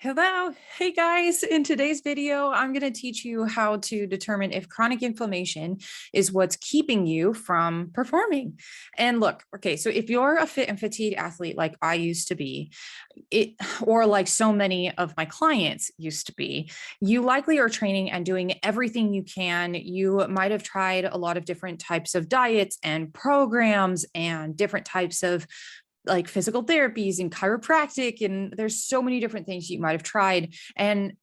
Hello. Hey guys, in today's video, I'm going to teach you how to determine if chronic inflammation is what's keeping you from performing. And look, okay, so if you're a fit and fatigued athlete like I used to be, or like so many of my clients used to be, you likely are training and doing everything you can. You might have tried a lot of different types of diets and programs and different types of like physical therapies and chiropractic, and there's so many different things you might have tried, and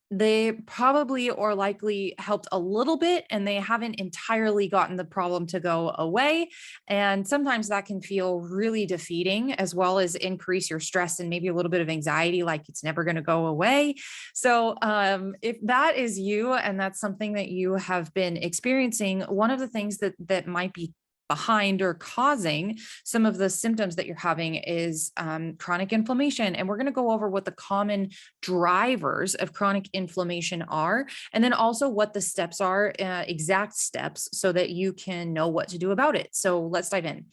they probably or likely helped a little bit, and they haven't entirely gotten the problem to go away. And sometimes that can feel really defeating, as well as increase your stress and maybe a little bit of anxiety, like it's never going to go away. So if that is you and that's something that you have been experiencing, one of the things that might be behind or causing some of the symptoms that you're having is chronic inflammation. And we're going to go over what the common drivers of chronic inflammation are, and then also what the steps are, exact steps, so that you can know what to do about it. So let's dive in.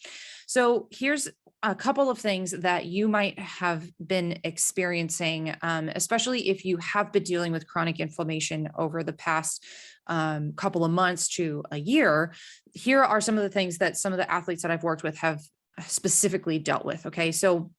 So here's a couple of things that you might have been experiencing, especially if you have been dealing with chronic inflammation over the past couple of months to a year. Here are some of the things that some of the athletes that I've worked with have specifically dealt with. Okay. So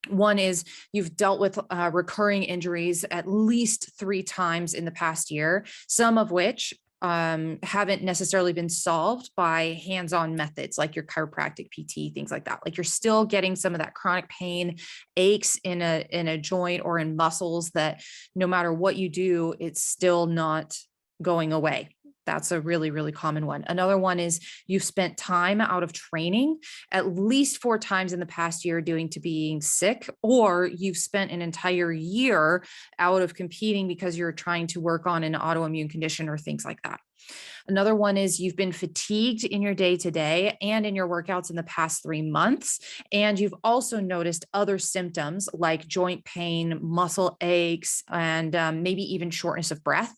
one is you've dealt with recurring injuries at least 3 times in the past year, some of which haven't necessarily been solved by hands-on methods like your chiropractic PT, things like that. Like you're still getting some of that chronic pain, aches in a joint or in muscles that no matter what you do, it's still not going away. That's a really, really common one. Another one is you've spent time out of training at least 4 times in the past year due to being sick, or you've spent an entire year out of competing because you're trying to work on an autoimmune condition or things like that. Another one is you've been fatigued in your day-to-day and in your workouts in the past 3 months. And you've also noticed other symptoms like joint pain, muscle aches, and maybe even shortness of breath.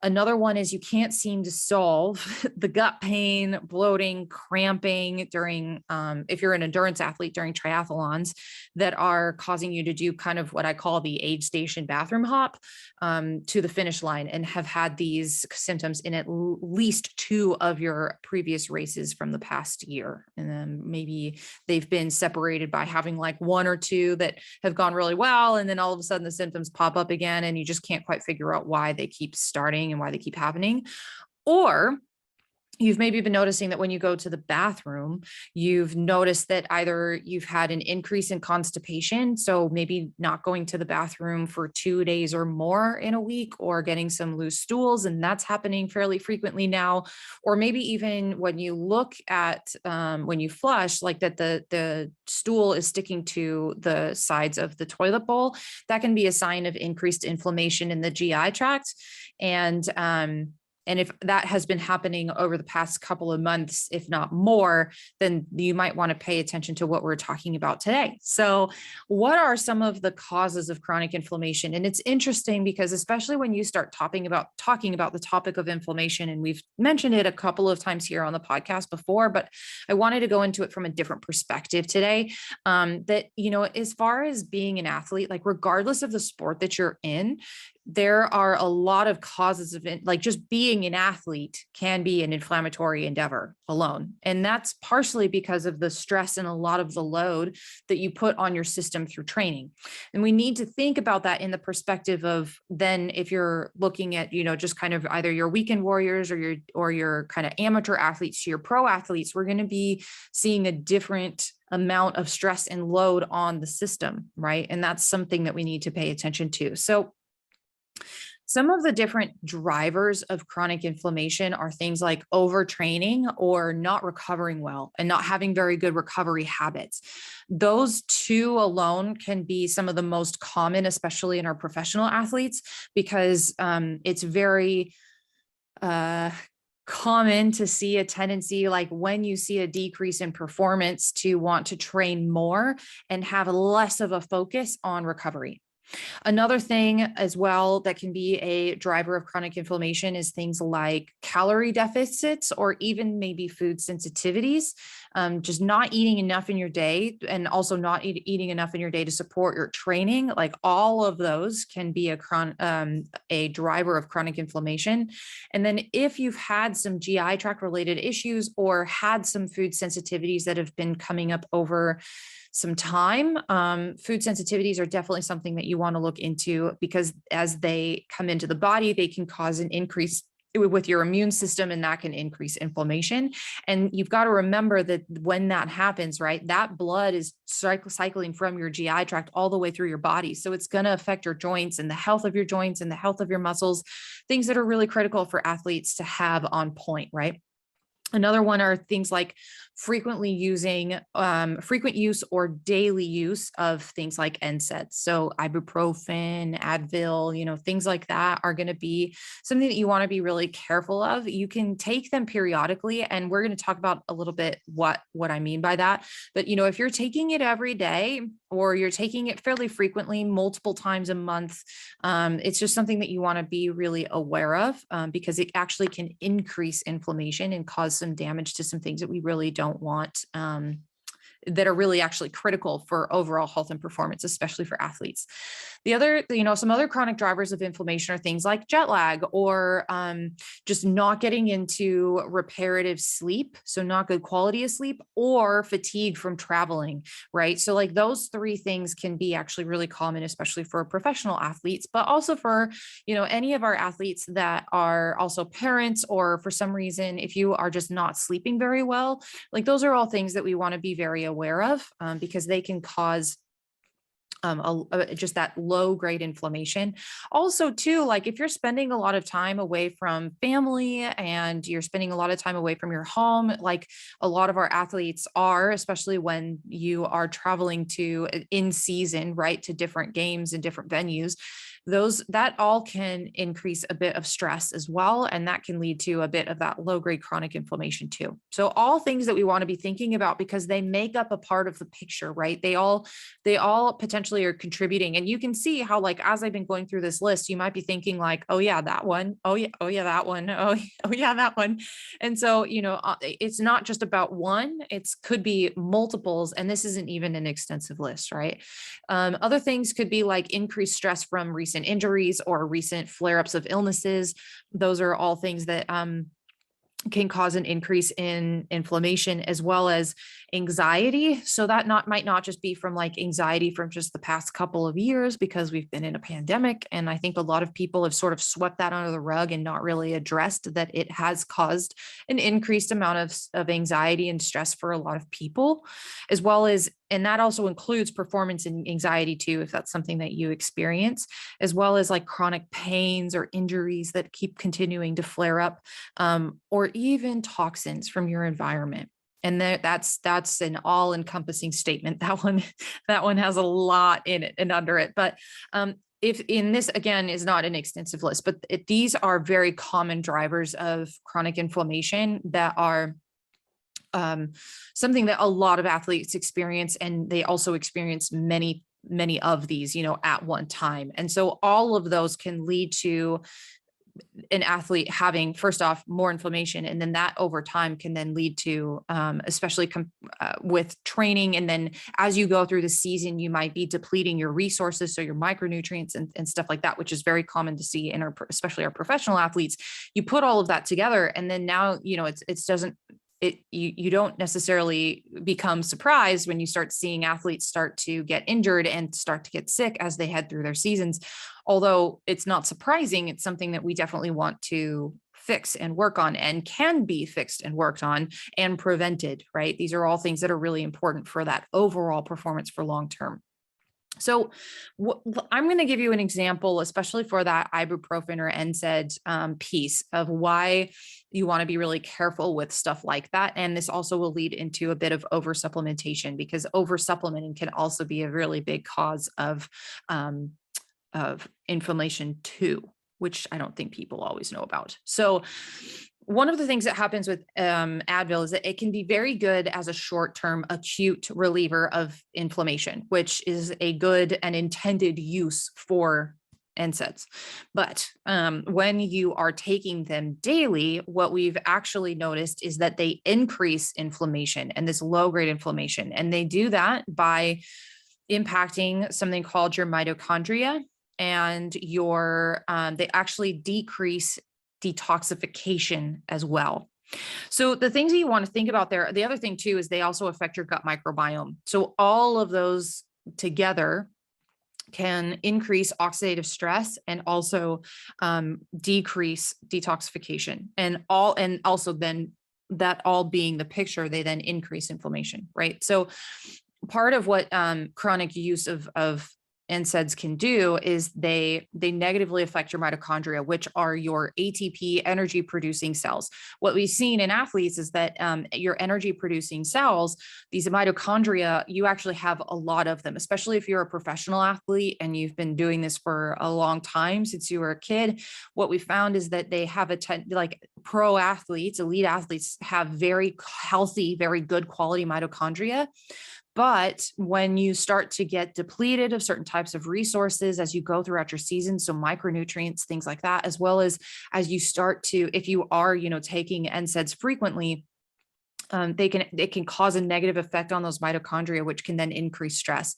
Another one is you can't seem to solve the gut pain, bloating, cramping during, if you're an endurance athlete during triathlons, that are causing you to do kind of what I call the aid station bathroom hop to the finish line, and have had these symptoms in at least 2 of your previous races from the past year. And then maybe they've been separated by having like 1 or 2 that have gone really well. And then all of a sudden the symptoms pop up again, and you just can't quite figure out why they keep starting and why they keep happening. Or you've maybe been noticing that when you go to the bathroom, you've noticed that either you've had an increase in constipation, so maybe not going to the bathroom for 2 days or more in a week, or getting some loose stools, and that's happening fairly frequently now. Or maybe even when you look at, when you flush, like that the stool is sticking to the sides of the toilet bowl, that can be a sign of increased inflammation in the GI tract. And if that has been happening over the past couple of months, if not more, then you might want to pay attention to what we're talking about today. So what are some of the causes of chronic inflammation? And it's interesting because especially when you start talking about the topic of inflammation, and we've mentioned it a couple of times here on the podcast before, but I wanted to go into it from a different perspective today. That, you know, as far as being an athlete, like regardless of the sport that you're in, there are a lot of causes of it. Like just being an athlete can be an inflammatory endeavor alone. And that's partially because of the stress and a lot of the load that you put on your system through training. And we need to think about that in the perspective of then if you're looking at, you know, just kind of either your weekend warriors or your kind of amateur athletes to your pro athletes, we're going to be seeing a different amount of stress and load on the system, right? And that's something that we need to pay attention to. So some of the different drivers of chronic inflammation are things like overtraining or not recovering well and not having very good recovery habits. Those 2 alone can be some of the most common, especially in our professional athletes, because it's very common to see a tendency, like when you see a decrease in performance, to want to train more and have less of a focus on recovery. Another thing as well that can be a driver of chronic inflammation is things like calorie deficits or even maybe food sensitivities. Just not eating enough in your day and also not eating enough in your day to support your training. Like all of those can be a driver of chronic inflammation. And then if you've had some GI tract related issues or had some food sensitivities that have been coming up over some time, food sensitivities are definitely something that you want to look into, because as they come into the body, they can cause an increase with your immune system, and that can increase inflammation. And you've got to remember that when that happens, right, that blood is cycling from your GI tract all the way through your body. So it's going to affect your joints and the health of your joints and the health of your muscles, things that are really critical for athletes to have on point, right? Another one are things like frequent use or daily use of things like NSAIDs. So ibuprofen, Advil, things like that are going to be something that you want to be really careful of. You can take them periodically, and we're going to talk about a little bit what I mean by that. But, if you're taking it every day or you're taking it fairly frequently, multiple times a month, it's just something that you want to be really aware of, because it actually can increase inflammation and cause some damage to some things that we really don't want, that are really actually critical for overall health and performance, especially for athletes. The other, some other chronic drivers of inflammation are things like jet lag or just not getting into reparative sleep. So not good quality of sleep, or fatigue from traveling, right? So like those three things can be actually really common, especially for professional athletes, but also for, any of our athletes that are also parents, or for some reason, if you are just not sleeping very well, like those are all things that we want to be very aware of, because they can cause just that low grade inflammation. Also too, like if you're spending a lot of time away from family and you're spending a lot of time away from your home, like a lot of our athletes are, especially when you are traveling to in season, right, to different games and different venues, that all can increase a bit of stress as well. And that can lead to a bit of that low grade chronic inflammation too. So all things that we want to be thinking about, because they make up a part of the picture, right? They all potentially are contributing. And you can see how, like, as I've been going through this list, you might be thinking like, oh yeah, that one. Oh yeah, that one. Oh yeah, that one. And so, it's not just about one, it could be multiples. And this isn't even an extensive list, right? Other things could be like increased stress from recent injuries or recent flare-ups of illnesses. Those are all things that can cause an increase in inflammation, as well as anxiety. So that might not just be from like anxiety from just the past couple of years, because we've been in a pandemic. And I think a lot of people have sort of swept that under the rug and not really addressed that it has caused an increased amount of anxiety and stress for a lot of people, as well as, and that also includes performance and anxiety too, if that's something that you experience, as well as like chronic pains or injuries that keep continuing to flare up, or even toxins from your environment. And that's an all-encompassing statement. That one has a lot in it and under it. But if in this, again, is not an extensive list, but these are very common drivers of chronic inflammation that are something that a lot of athletes experience, and they also experience many of these, at one time. And so all of those can lead to an athlete having, first off, more inflammation, and then that over time can then lead to, especially with training, and then as you go through the season, you might be depleting your resources, so your micronutrients and stuff like that, which is very common to see in especially our professional athletes. You put all of that together, and then now you don't necessarily become surprised when you start seeing athletes start to get injured and start to get sick as they head through their seasons. Although it's not surprising, it's something that we definitely want to fix and work on, and can be fixed and worked on and prevented, right? These are all things that are really important for that overall performance for long term. So I'm going to give you an example, especially for that ibuprofen or NSAID piece, of why you want to be really careful with stuff like that. And this also will lead into a bit of oversupplementation, because oversupplementing can also be a really big cause of inflammation too. which I don't think people always know about. So one of the things that happens with Advil is that it can be very good as a short-term acute reliever of inflammation, which is a good and intended use for NSAIDs. But when you are taking them daily, what we've actually noticed is that they increase inflammation and this low-grade inflammation. And they do that by impacting something called your mitochondria, and they actually decrease detoxification as well. So the things that you want to think about there, the other thing too, is they also affect your gut microbiome. So all of those together can increase oxidative stress and also decrease detoxification, and also then that all being the picture, they then increase inflammation, right? So part of what chronic use of NSAIDs can do is they negatively affect your mitochondria, which are your ATP energy producing cells. What we've seen in athletes is that your energy producing cells, these mitochondria, you actually have a lot of them, especially if you're a professional athlete and you've been doing this for a long time since you were a kid. What we found is that they have like pro athletes, elite athletes have very healthy, very good quality mitochondria. But when you start to get depleted of certain types of resources as you go throughout your season, so micronutrients, things like that, as well as you start to, if you are, taking NSAIDs frequently, it can cause a negative effect on those mitochondria, which can then increase stress.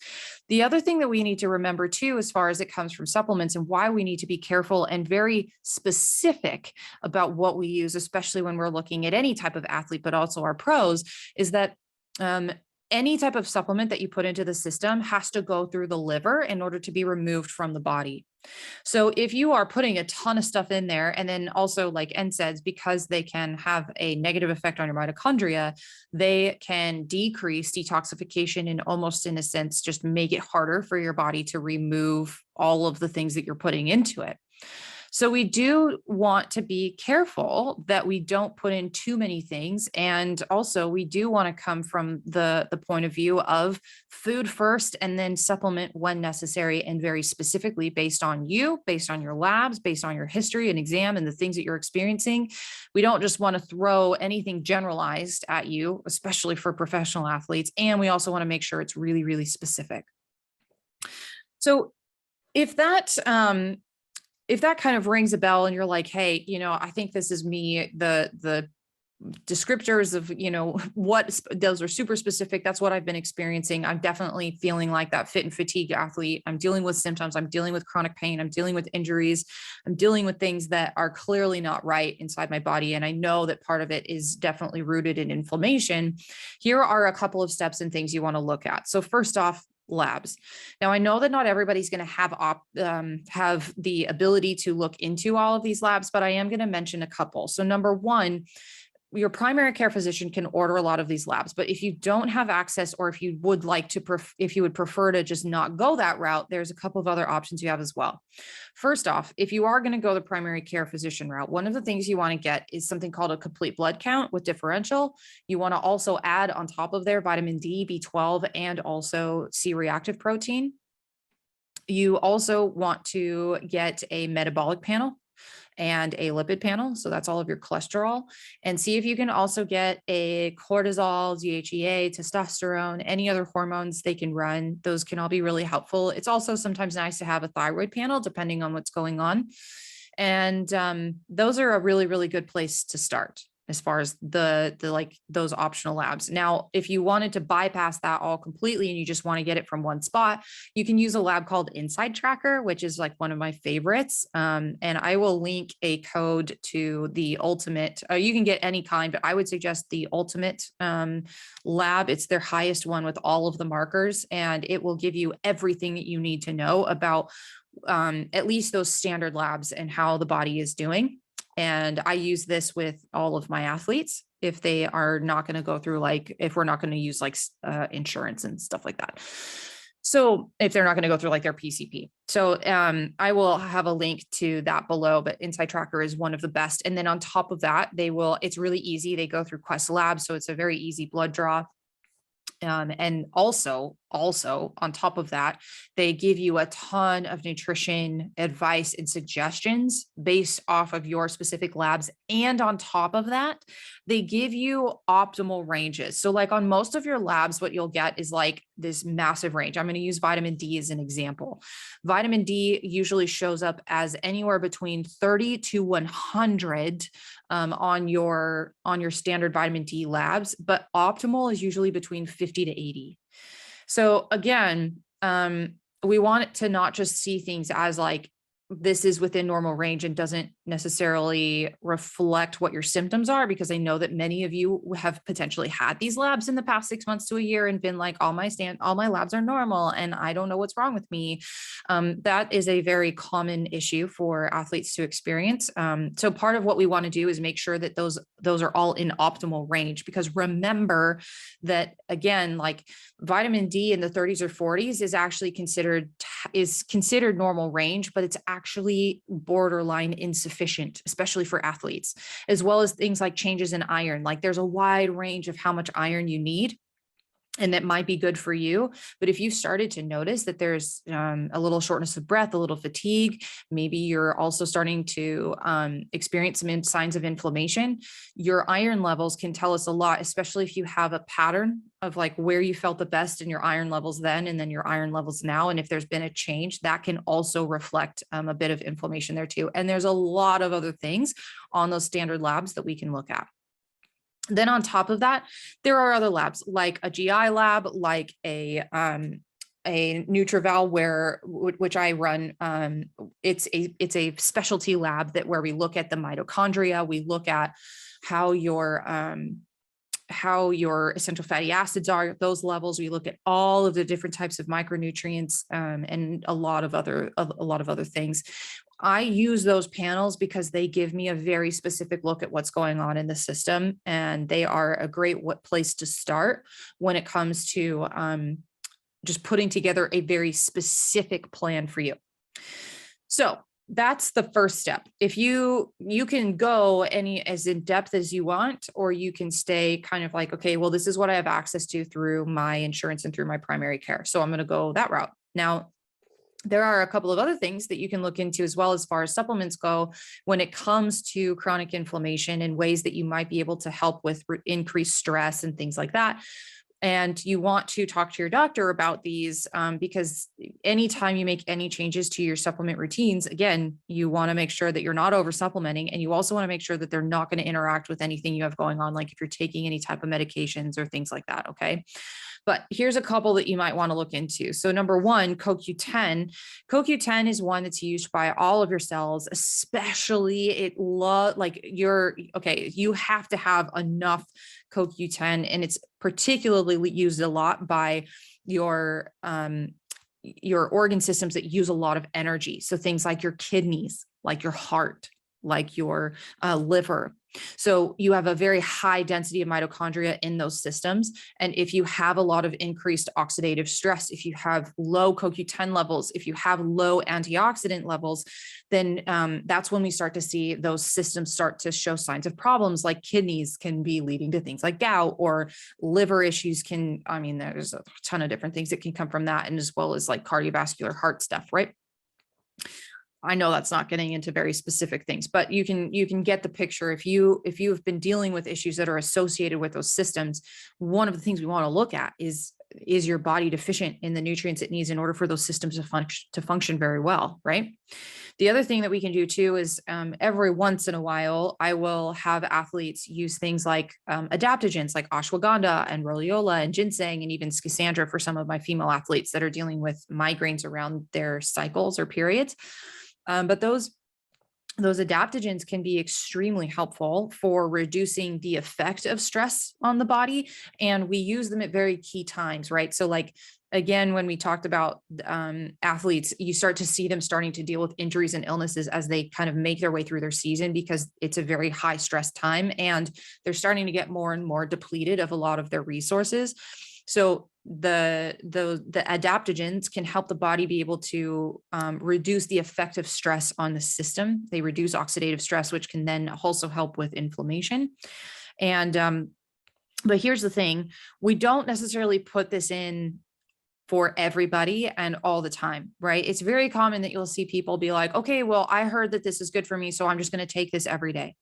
The other thing that we need to remember too, as far as it comes from supplements and why we need to be careful and very specific about what we use, especially when we're looking at any type of athlete, but also our pros, is that any type of supplement that you put into the system has to go through the liver in order to be removed from the body. So if you are putting a ton of stuff in there, and then also like NSAIDs, because they can have a negative effect on your mitochondria, they can decrease detoxification and almost in a sense, just make it harder for your body to remove all of the things that you're putting into it. So we do want to be careful that we don't put in too many things. And also we do want to come from the point of view of food first and then supplement when necessary, and very specifically based on you, based on your labs, based on your history and exam and the things that you're experiencing. We don't just want to throw anything generalized at you, especially for professional athletes. And we also want to make sure it's really, really specific. So if that kind of rings a bell and you're like, hey, I think this is me, the descriptors of, what those are super specific. That's what I've been experiencing. I'm definitely feeling like that fit and fatigue athlete. I'm dealing with symptoms. I'm dealing with chronic pain. I'm dealing with injuries. I'm dealing with things that are clearly not right inside my body. And I know that part of it is definitely rooted in inflammation. Here are a couple of steps and things you want to look at. So first off, labs. Now, I know that not everybody's going to have the ability to look into all of these labs, but I am going to mention a couple. So number one, your primary care physician can order a lot of these labs, but if you don't have access, or if you would like to, if you would prefer to just not go that route, there's a couple of other options you have as well. First off, if you are going to go the primary care physician route, one of the things you want to get is something called a complete blood count with differential. You want to also add on top of there vitamin D, B12, and also C-reactive protein. You also want to get a metabolic panel and a lipid panel. So that's all of your cholesterol, and see if you can also get a cortisol, DHEA, testosterone, any other hormones they can run. Those can all be really helpful. It's also sometimes nice to have a thyroid panel depending on what's going on. And those are a really, really good place to start as far as the like those optional labs. Now, if you wanted to bypass that all completely and you just want to get it from one spot, you can use a lab called Inside Tracker, which is like one of my favorites. And I will link a code to the ultimate. You can get any kind, but I would suggest the ultimate lab. It's their highest one with all of the markers, and it will give you everything that you need to know about at least those standard labs and how the body is doing. And I use this with all of my athletes if they are not going to go through, like, if we're not going to use like insurance and stuff like that. So if they're not going to go through like their PCP. So I will have a link to that below, but Inside Tracker is one of the best. And then on top of that, it's really easy. They go through Quest Labs. So it's a very easy blood draw. And also also, on top of that, they give you a ton of nutrition advice and suggestions based off of your specific labs. And on top of that, they give you optimal ranges. So like on most of your labs, what you'll get is like this massive range. I'm going to use vitamin D as an example. Vitamin D usually shows up as anywhere between 30 to 100 on your standard vitamin D labs, but optimal is usually between 50 to 80. So again, we want it to not just see things as like, this is within normal range and doesn't necessarily reflect what your symptoms are, because I know that many of you have potentially had these labs in the past 6 months to a year and been like, all my labs are normal and I don't know what's wrong with me. That is a very common issue for athletes to experience. So part of what we want to do is make sure that those are all in optimal range, because remember that again, like vitamin D in the 30s or 40s is actually considered normal range, but it's actually borderline insufficient, especially for athletes, as well as things like changes in iron. Like there's a wide range of how much iron you need, and that might be good for you. But if you started to notice that there's a little shortness of breath, a little fatigue, maybe you're also starting to experience some signs of inflammation, your iron levels can tell us a lot, especially if you have a pattern of like where you felt the best in your iron levels then, and then your iron levels now. And if there's been a change, that can also reflect a bit of inflammation there too. And there's a lot of other things on those standard labs that we can look at. Then on top of that, there are other labs like a GI lab, like a NutriVal, which I run. It's a specialty lab where we look at the mitochondria. We look at how your essential fatty acids are, those levels. We look at all of the different types of micronutrients and a lot of other things. I use those panels because they give me a very specific look at what's going on in the system, and they are a great place to start when it comes to just putting together a very specific plan for you. So that's the first step. If you can go as in depth as you want, or you can stay kind of like, okay, well, this is what I have access to through my insurance and through my primary care, so I'm going to go that route. Now, there are a couple of other things that you can look into as well, as far as supplements go, when it comes to chronic inflammation, and ways that you might be able to help with increased stress and things like that. And you want to talk to your doctor about these, because anytime you make any changes to your supplement routines, again, you want to make sure that you're not over supplementing, and you also want to make sure that they're not going to interact with anything you have going on, like if you're taking any type of medications or things like that. Okay. But here's a couple that you might want to look into. So number one, CoQ10. CoQ10 is one that's used by all of your cells, especially you have to have enough CoQ10, and it's particularly used a lot by your organ systems that use a lot of energy. So things like your kidneys, like your heart, like your liver. So you have a very high density of mitochondria in those systems. And if you have a lot of increased oxidative stress, if you have low CoQ10 levels, if you have low antioxidant levels, then that's when we start to see those systems start to show signs of problems, like kidneys can be leading to things like gout, or liver issues there's a ton of different things that can come from that, and as well as like cardiovascular heart stuff, right? I know that's not getting into very specific things, but you can get the picture. If you have been dealing with issues that are associated with those systems, one of the things we want to look at is your body deficient in the nutrients it needs in order for those systems to function very well, right? The other thing that we can do too is every once in a while, I will have athletes use things like adaptogens like ashwagandha and rhodiola and ginseng, and even schisandra for some of my female athletes that are dealing with migraines around their cycles or periods. But those adaptogens can be extremely helpful for reducing the effect of stress on the body. And we use them at very key times, right? So like, again, when we talked about athletes, you start to see them starting to deal with injuries and illnesses as they kind of make their way through their season, because it's a very high stress time and they're starting to get more and more depleted of a lot of their resources. So the adaptogens can help the body be able to reduce the effect of stress on the system. They reduce oxidative stress, which can then also help with inflammation. And but here's the thing: we don't necessarily put this in for everybody and all the time, right? It's very common that you'll see people be like, okay, well, I heard that this is good for me, so I'm just going to take this every day.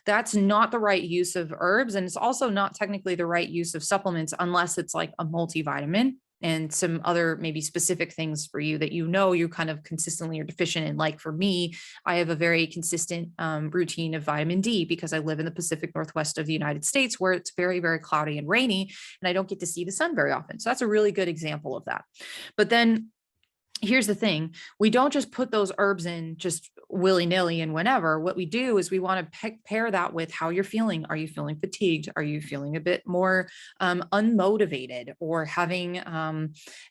That's not the right use of herbs. And it's also not technically the right use of supplements unless it's like a multivitamin and some other maybe specific things for you that you kind of consistently are deficient in. Like for me, I have a very consistent routine of vitamin D because I live in the Pacific Northwest of the United States where it's very, very cloudy and rainy, and I don't get to see the sun very often. So that's a really good example of that. But then here's the thing. We don't just put those herbs in just willy-nilly and whenever. What we do is we want to pair that with how you're feeling. Are you feeling fatigued? Are you feeling a bit more unmotivated, or having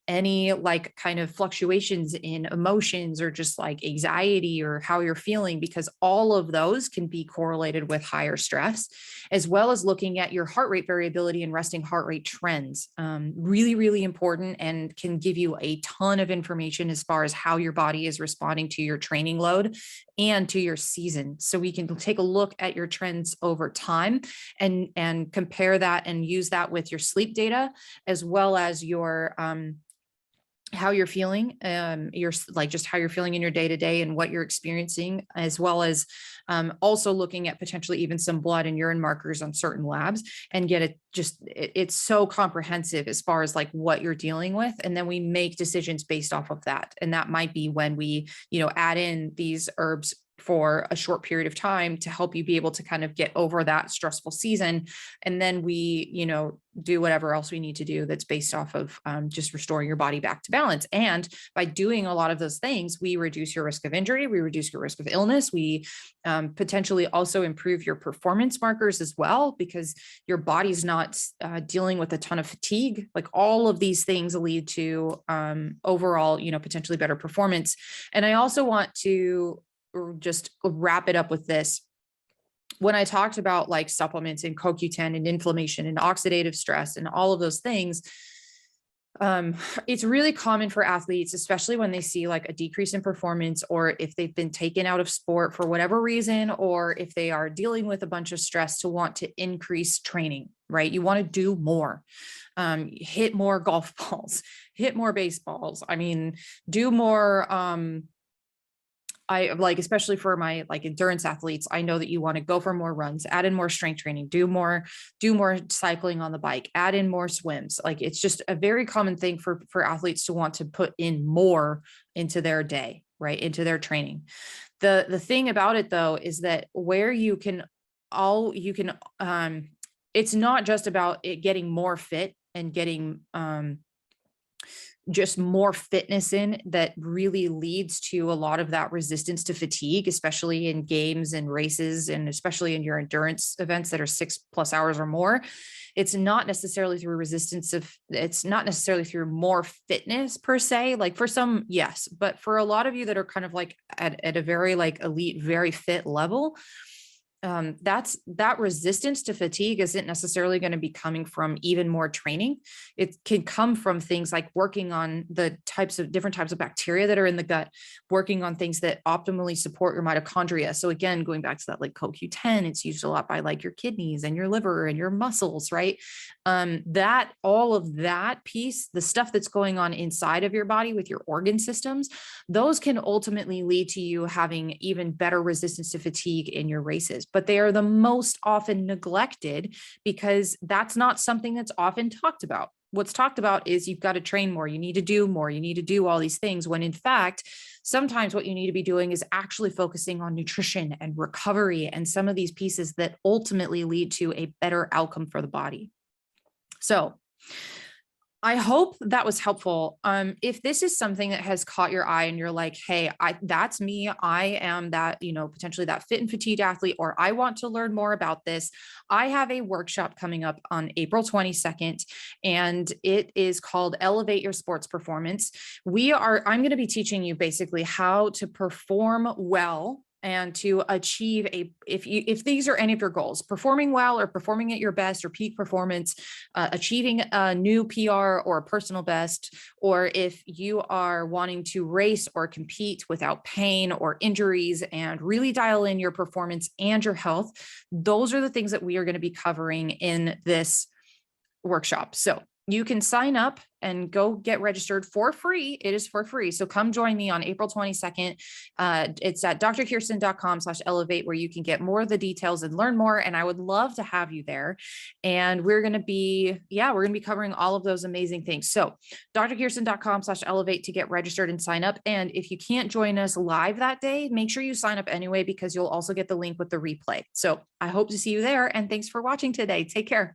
any like kind of fluctuations in emotions, or just like anxiety, or how you're feeling? Because all of those can be correlated with higher stress, as well as looking at your heart rate variability and resting heart rate trends. Really, really important, and can give you a ton of information as far as how your body is responding to your training load and to your season. So we can take a look at your trends over time and compare that and use that with your sleep data, as well as your how you're feeling, your like just how you're feeling in your day to day and what you're experiencing, as well as also looking at potentially even some blood and urine markers on certain labs, and get it it's so comprehensive as far as like what you're dealing with. And then we make decisions based off of that. And that might be when we, add in these herbs for a short period of time to help you be able to kind of get over that stressful season. And then we, do whatever else we need to do that's based off of just restoring your body back to balance. And by doing a lot of those things, we reduce your risk of injury, we reduce your risk of illness, we potentially also improve your performance markers as well, because your body's not dealing with a ton of fatigue. Like all of these things lead to overall, potentially better performance. And I also want to just wrap it up with this. When I talked about like supplements and CoQ10 and inflammation and oxidative stress and all of those things, it's really common for athletes, especially when they see like a decrease in performance, or if they've been taken out of sport for whatever reason, or if they are dealing with a bunch of stress, to want to increase training, right? You want to do more, hit more golf balls, hit more baseballs. I mean, do more, I like, especially for my like endurance athletes, I know that you want to go for more runs, add in more strength training, do more cycling on the bike, add in more swims. Like it's just a very common thing for athletes to want to put in more into their day, right? Into their training. The thing about it though, is that where it's not just about it getting more fit and getting, just more fitness in, that really leads to a lot of that resistance to fatigue, especially in games and races, and especially in your endurance events that are 6+ hours or more. It's not necessarily through it's not necessarily through more fitness per se. Like for some, yes, but for a lot of you that are kind of like at a very like elite, very fit level, that resistance to fatigue isn't necessarily going to be coming from even more training. It can come from things like working on the different types of bacteria that are in the gut, working on things that optimally support your mitochondria. So again, going back to that like CoQ10, it's used a lot by like your kidneys and your liver and your muscles, right? That all of that piece, the stuff that's going on inside of your body with your organ systems, those can ultimately lead to you having even better resistance to fatigue in your races. But they are the most often neglected because that's not something that's often talked about. What's talked about is you've got to train more, you need to do more, you need to do all these things, when in fact, sometimes what you need to be doing is actually focusing on nutrition and recovery and some of these pieces that ultimately lead to a better outcome for the body. So I hope that was helpful. If this is something that has caught your eye and you're like, hey, that's me, I am that, potentially that fit and fatigued athlete, or I want to learn more about this, I have a workshop coming up on April 22nd, and it is called Elevate Your Sports Performance. I'm going to be teaching you basically how to perform well and to achieve if these are any of your goals, performing well or performing at your best or peak performance, achieving a new PR or a personal best, or if you are wanting to race or compete without pain or injuries and really dial in your performance and your health, those are the things that we are going to be covering in this workshop. So you can sign up and go get registered for free. It is for free. So come join me on April 22nd. It's at drkirsten.com/elevate where you can get more of the details and learn more. And I would love to have you there. And we're going to be covering all of those amazing things. So drkirsten.com/elevate to get registered and sign up. And if you can't join us live that day, make sure you sign up anyway, because you'll also get the link with the replay. So I hope to see you there. And thanks for watching today. Take care.